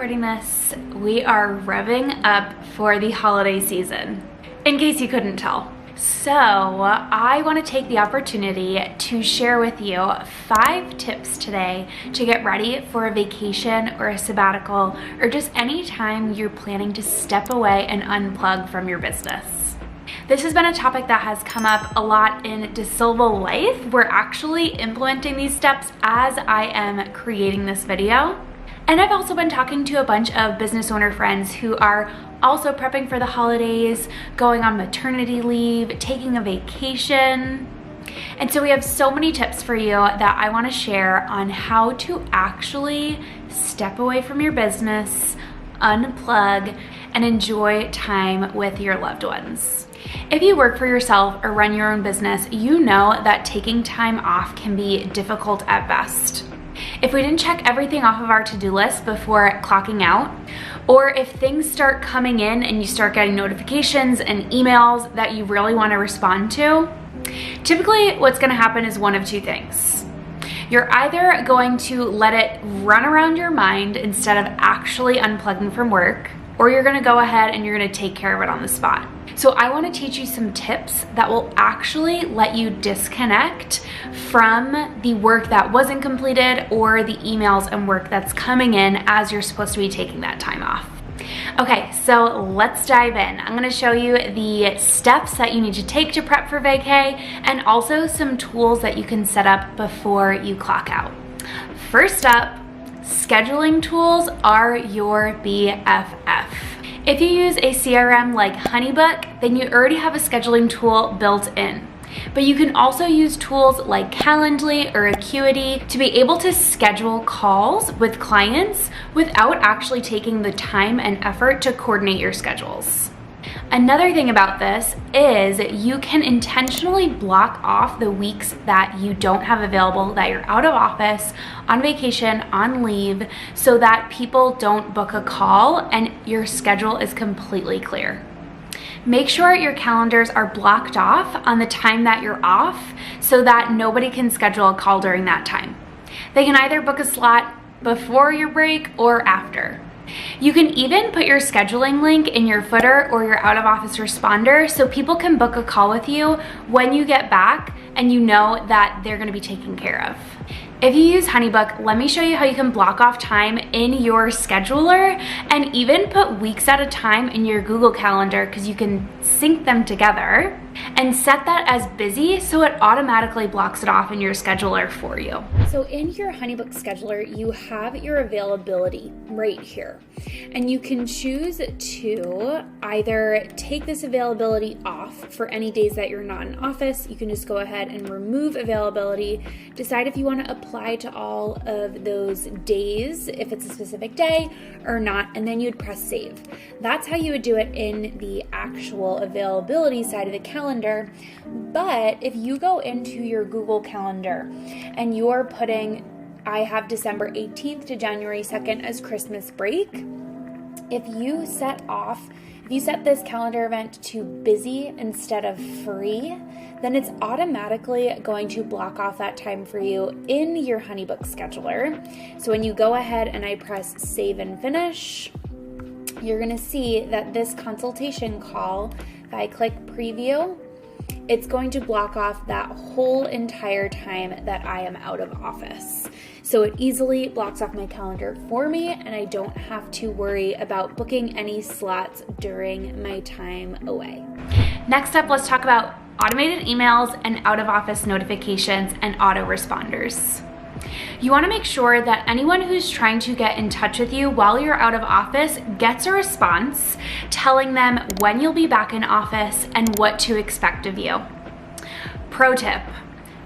recording this, we are revving up for the holiday season, in case you couldn't tell. So I want to take the opportunity to share with you 5 tips today to get ready for a vacation or a sabbatical, or just any time you're planning to step away and unplug from your business. This has been a topic that has come up a lot in DaSilva life. We're actually implementing these steps as I am creating this video. And I've also been talking to a bunch of business owner friends who are also prepping for the holidays, going on maternity leave, taking a vacation. And so we have so many tips for you that I want to share on how to actually step away from your business, unplug, and enjoy time with your loved ones. If you work for yourself or run your own business, you know that taking time off can be difficult at best. If we didn't check everything off of our to-do list before clocking out, or if things start coming in and you start getting notifications and emails that you really want to respond to, typically what's going to happen is one of two things. You're either going to let it run around your mind instead of actually unplugging from work, or you're going to go ahead and you're going to take care of it on the spot. So I want to teach you some tips that will actually let you disconnect from the work that wasn't completed or the emails and work that's coming in as you're supposed to be taking that time off. Okay, so let's dive in. I'm going to show you the steps that you need to take to prep for vacay, and also some tools that you can set up before you clock out. First up, scheduling tools are your BFF. If you use a CRM like HoneyBook, then you already have a scheduling tool built in. But you can also use tools like Calendly or Acuity to be able to schedule calls with clients without actually taking the time and effort to coordinate your schedules. Another thing about this is you can intentionally block off the weeks that you don't have available, that you're out of office, on vacation, on leave, so that people don't book a call and your schedule is completely clear. Make sure your calendars are blocked off on the time that you're off so that nobody can schedule a call during that time. They can either book a slot before your break or after. You can even put your scheduling link in your footer or your out of office responder so people can book a call with you when you get back and you know that they're going to be taken care of. If you use HoneyBook, let me show you how you can block off time in your scheduler and even put weeks at a time in your Google Calendar, because you can sync them together and set that as busy so it automatically blocks it off in your scheduler for you. So in your HoneyBook scheduler, you have your availability right here, and you can choose to either take this availability off for any days that you're not in office. You can just go ahead and remove availability, decide if you want to apply to all of those days, if it's a specific day or not, and then you'd press save. That's how you would do it in the actual availability side of the calendar. But if you go into your Google Calendar and you're putting, I have December 18th to January 2nd as Christmas break, if you set this calendar event to busy instead of free, then it's automatically going to block off that time for you in your HoneyBook scheduler. So when you go ahead and I press save and finish, you're going to see that this consultation call, if I click preview, it's going to block off that whole entire time that I am out of office. So it easily blocks off my calendar for me, and I don't have to worry about booking any slots during my time away. Next up, let's talk about automated emails and out of office notifications and autoresponders. You want to make sure that anyone who's trying to get in touch with you while you're out of office gets a response telling them when you'll be back in office and what to expect of you. Pro tip,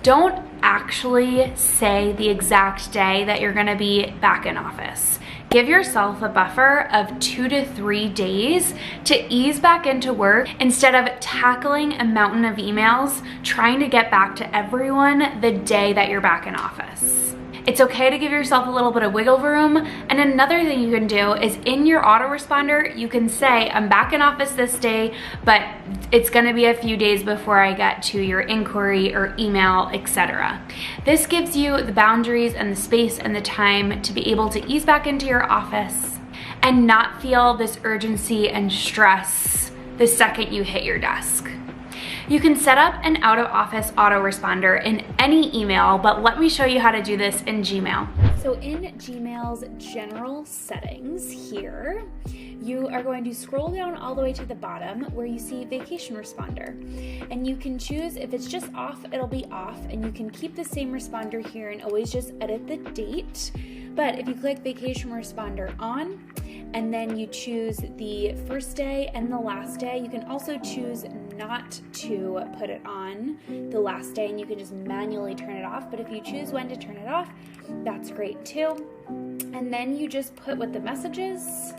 don't actually say the exact day that you're going to be back in office. Give yourself a buffer of 2 to 3 days to ease back into work instead of tackling a mountain of emails trying to get back to everyone the day that you're back in office. It's okay to give yourself a little bit of wiggle room. And another thing you can do is in your autoresponder, you can say, I'm back in office this day, but it's gonna be a few days before I get to your inquiry or email, etc. This gives you the boundaries and the space and the time to be able to ease back into your office and not feel this urgency and stress the second you hit your desk. You can set up an out-of-office autoresponder in any email, but let me show you how to do this in Gmail. So in Gmail's general settings here, you are going to scroll down all the way to the bottom where you see vacation responder. And you can choose, if it's just off, it'll be off, and you can keep the same responder here and always just edit the date. But if you click vacation responder on, and then you choose the first day and the last day, you can also choose not to put it on the last day, and you can just manually turn it off. But if you choose when to turn it off, that's great too. And then you just put what the message is.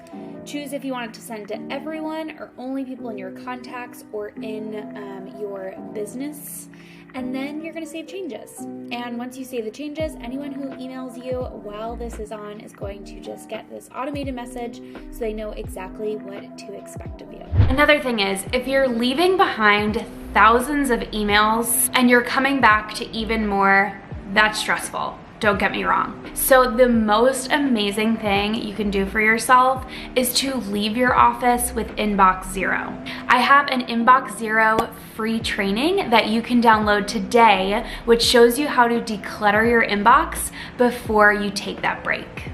Choose if you want it to send to everyone or only people in your contacts or in your business. And then you're gonna save changes. And once you save the changes, anyone who emails you while this is on is going to just get this automated message so they know exactly what to expect of you. Another thing is, if you're leaving behind thousands of emails and you're coming back to even more, that's stressful. Don't get me wrong. So the most amazing thing you can do for yourself is to leave your office with Inbox Zero. I have an Inbox Zero free training that you can download today, which shows you how to declutter your inbox before you take that break.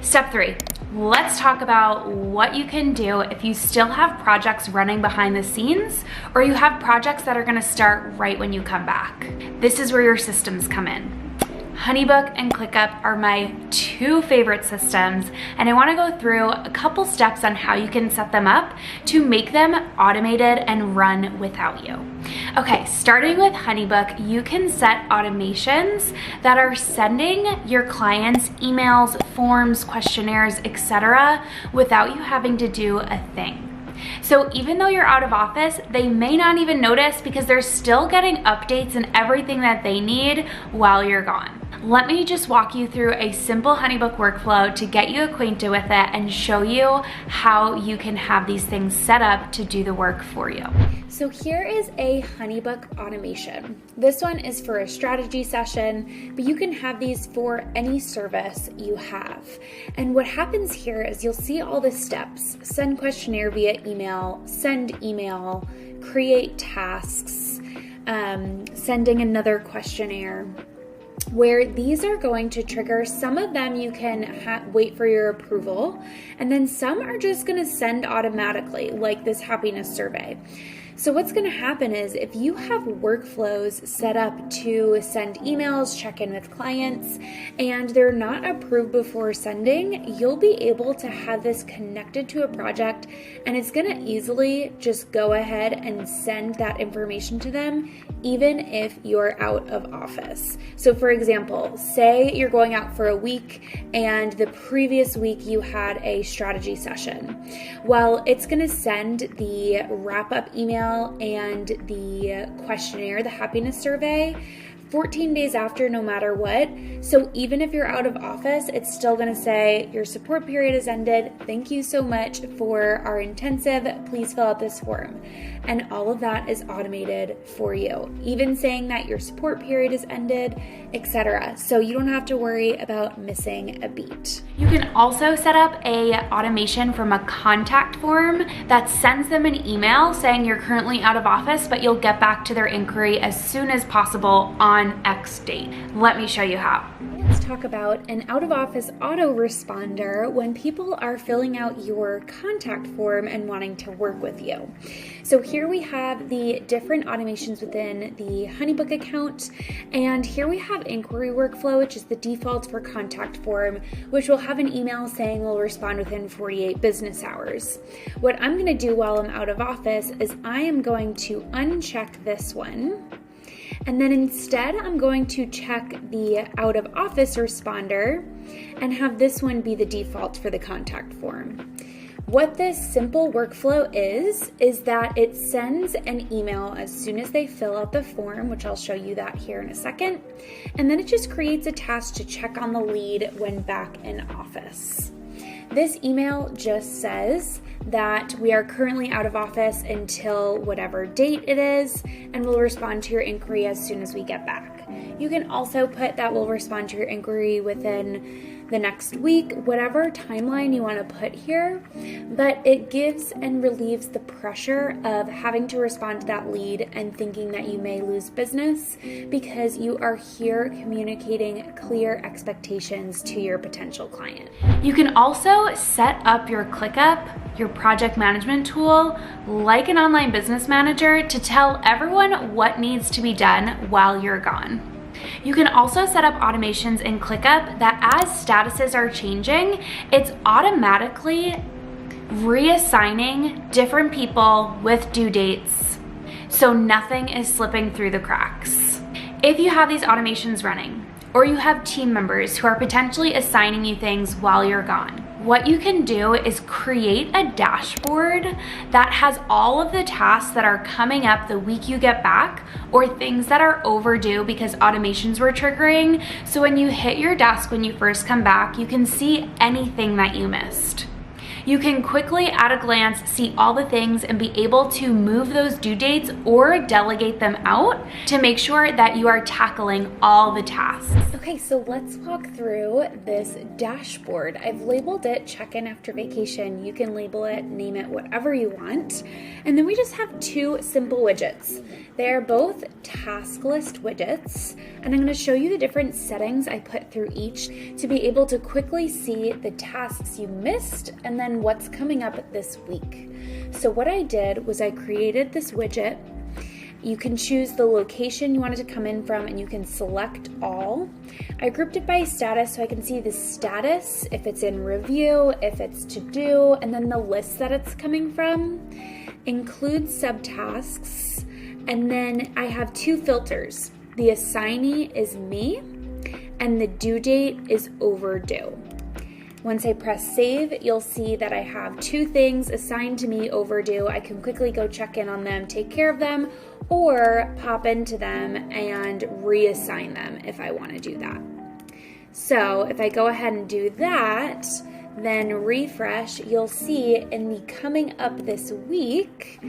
Step 3. Let's talk about what you can do if you still have projects running behind the scenes, or you have projects that are gonna start right when you come back. This is where your systems come in. HoneyBook and ClickUp are my 2 favorite systems, and I want to go through a couple steps on how you can set them up to make them automated and run without you. Okay, starting with HoneyBook, you can set automations that are sending your clients emails, forms, questionnaires, etc. without you having to do a thing. So even though you're out of office, they may not even notice because they're still getting updates and everything that they need while you're gone. Let me just walk you through a simple HoneyBook workflow to get you acquainted with it and show you how you can have these things set up to do the work for you. So here is a HoneyBook automation. This one is for a strategy session, but you can have these for any service you have. And what happens here is you'll see all the steps: send questionnaire via email, send email, create tasks, sending another questionnaire, where these are going to trigger. Some of them you can wait for your approval, and then some are just going to send automatically, like this happiness survey. So what's going to happen is if you have workflows set up to send emails, check in with clients, and they're not approved before sending, you'll be able to have this connected to a project, and it's going to easily just go ahead and send that information to them even if you're out of office. So for example, say you're going out for a week and the previous week you had a strategy session. Well, it's going to send the wrap-up email and the questionnaire, the happiness survey, 14 days after, no matter what. So even if you're out of office, it's still going to say your support period has ended. Thank you so much for our intensive. Please fill out this form. And all of that is automated for you, even saying that your support period is ended, etc. So you don't have to worry about missing a beat. You can also set up a automation from a contact form that sends them an email saying you're currently out of office, but you'll get back to their inquiry as soon as possible on X date. Let me show you how. Let's talk about an out-of-office autoresponder when people are filling out your contact form and wanting to work with you. So here we have the different automations within the HoneyBook account, and here we have inquiry workflow, which is the default for contact form, which will have an email saying we'll respond within 48 business hours. What I'm going to do while I'm out of office is I am going to uncheck this one. And then instead, I'm going to check the out of office responder and have this one be the default for the contact form. What this simple workflow is that it sends an email as soon as they fill out the form, which I'll show you that here in a second. And then it just creates a task to check on the lead when back in office. This email just says that we are currently out of office until whatever date it is, and we'll respond to your inquiry as soon as we get back. You can also put that will respond to your inquiry within the next week, whatever timeline you want to put here, but it gives and relieves the pressure of having to respond to that lead and thinking that you may lose business, because you are here communicating clear expectations to your potential client. You can also set up your ClickUp, your project management tool, like an online business manager to tell everyone what needs to be done while you're gone. You can also set up automations in ClickUp that as statuses are changing, it's automatically reassigning different people with due dates, so nothing is slipping through the cracks. If you have these automations running, or you have team members who are potentially assigning you things while you're gone, what you can do is create a dashboard that has all of the tasks that are coming up the week you get back, or things that are overdue because automations were triggering. So when you hit your desk when you first come back, you can see anything that you missed. You can quickly at a glance see all the things and be able to move those due dates or delegate them out to make sure that you are tackling all the tasks. Okay, so let's walk through this dashboard. I've labeled it check-in after vacation. You can label it, name it, whatever you want. And then we just have two simple widgets. They're both task list widgets, and I'm going to show you the different settings I put through each to be able to quickly see the tasks you missed and then what's coming up this week. So what I did was I created this widget. You can choose the location you want it to come in from, and you can select all. I grouped it by status so I can see the status, if it's in review, if it's to do, and then the list that it's coming from. Include subtasks, and then I have two filters. The assignee is me, and the due date is overdue. Once I press save, you'll see that I have two things assigned to me overdue. I can quickly go check in on them, take care of them, or pop into them and reassign them if I want to do that. So if I go ahead and do that, then refresh, you'll see in the coming up this week,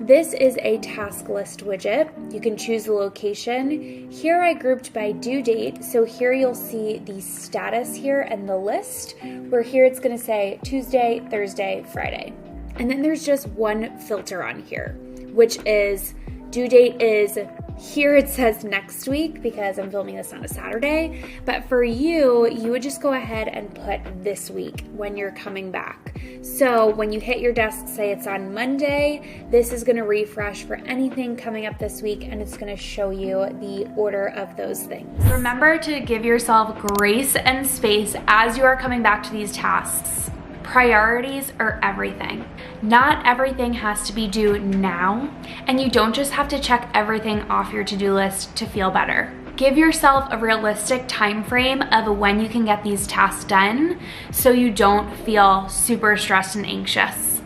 this is a task list widget. You can choose the location. Here I grouped by due date. So here you'll see the status here and the list, where here it's going to say Tuesday, Thursday, Friday. And then there's just one filter on here, which is due date is, here it says next week because I'm filming this on a Saturday, but for you, you would just go ahead and put this week when you're coming back. So when you hit your desk, say it's on Monday, this is gonna refresh for anything coming up this week, and it's gonna show you the order of those things. Remember to give yourself grace and space as you are coming back to these tasks. Priorities are everything. Not everything has to be due now, and you don't just have to check everything off your to-do list to feel better. Give yourself a realistic time frame of when you can get these tasks done so you don't feel super stressed and anxious.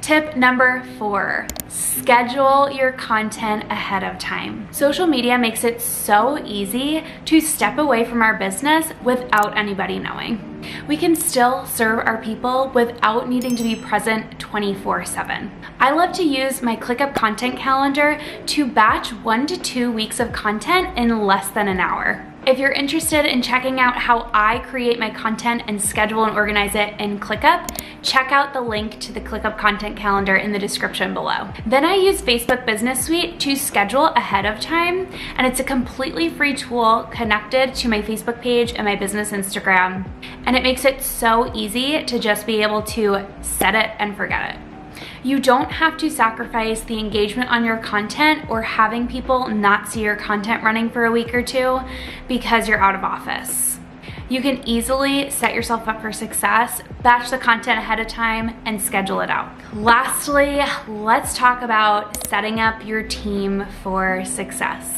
Tip number 4, schedule your content ahead of time. Social media makes it so easy to step away from our business without anybody knowing. We can still serve our people without needing to be present 24/7. I love to use my ClickUp content calendar to batch 1 to 2 weeks of content in less than an hour. If you're interested in checking out how I create my content and schedule and organize it in ClickUp, check out the link to the ClickUp content calendar in the description below. Then I use Facebook Business Suite to schedule ahead of time, and it's a completely free tool connected to my Facebook page and my business Instagram. And it makes it so easy to just be able to set it and forget it. You don't have to sacrifice the engagement on your content or having people not see your content running for a week or two because you're out of office. You can easily set yourself up for success, batch the content ahead of time, and schedule it out. Lastly, let's talk about setting up your team for success.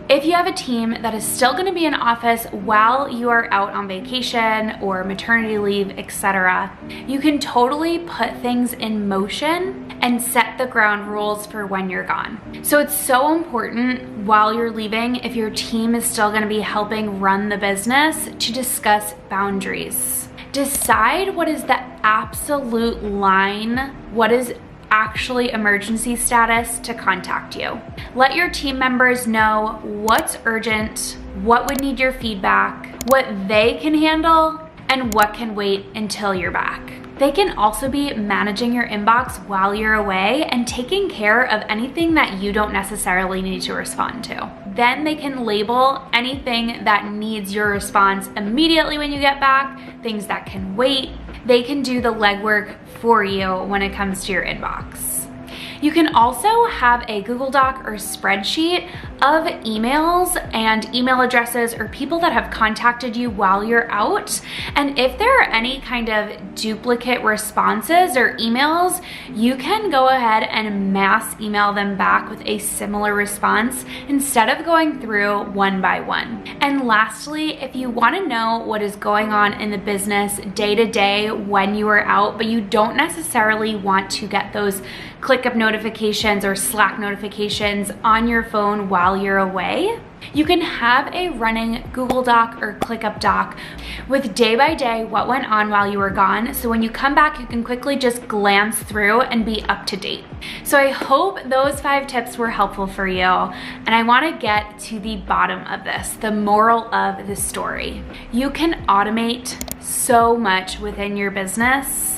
If you have a team that is still going to be in office while you are out on vacation or maternity leave, etc., you can totally put things in motion and set the ground rules for when you're gone. So it's so important while you're leaving, if your team is still going to be helping run the business, to discuss boundaries. Decide what is the absolute line, what is actually emergency status to contact you. Let your team members know what's urgent, what would need your feedback, what they can handle, and what can wait until you're back. They can also be managing your inbox while you're away and taking care of anything that you don't necessarily need to respond to. Then they can label anything that needs your response immediately when you get back, things that can wait. They can do the legwork for you when it comes to your inbox. You can also have a Google Doc or spreadsheet of emails and email addresses or people that have contacted you while you're out. And if there are any kind of duplicate responses or emails, you can go ahead and mass email them back with a similar response instead of going through one by one. And lastly, if you want to know what is going on in the business day to day when you are out, but you don't necessarily want to get those ClickUp notifications or Slack notifications on your phone while you're away, you can have a running Google Doc or ClickUp Doc with day by day what went on while you were gone. So when you come back, you can quickly just glance through and be up to date. So I hope those 5 tips were helpful for you. And I want to get to the bottom of this, the moral of the story. You can automate so much within your business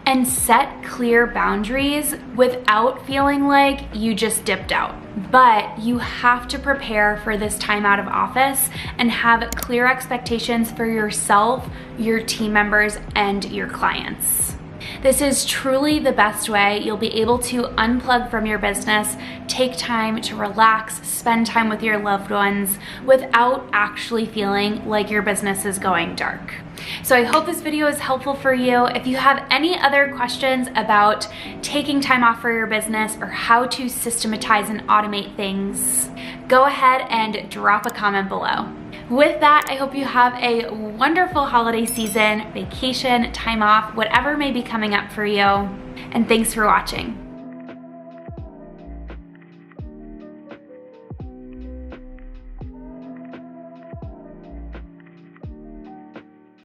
and set clear boundaries without feeling like you just dipped out. But you have to prepare for this time out of office and have clear expectations for yourself, your team members, and your clients. This is truly the best way you'll be able to unplug from your business, take time to relax, spend time with your loved ones without actually feeling like your business is going dark. So I hope this video is helpful for you. If you have any other questions about taking time off for your business or how to systematize and automate things, go ahead and drop a comment below. With that, I hope you have a wonderful holiday season, vacation, time off, whatever may be coming up for you. And thanks for watching.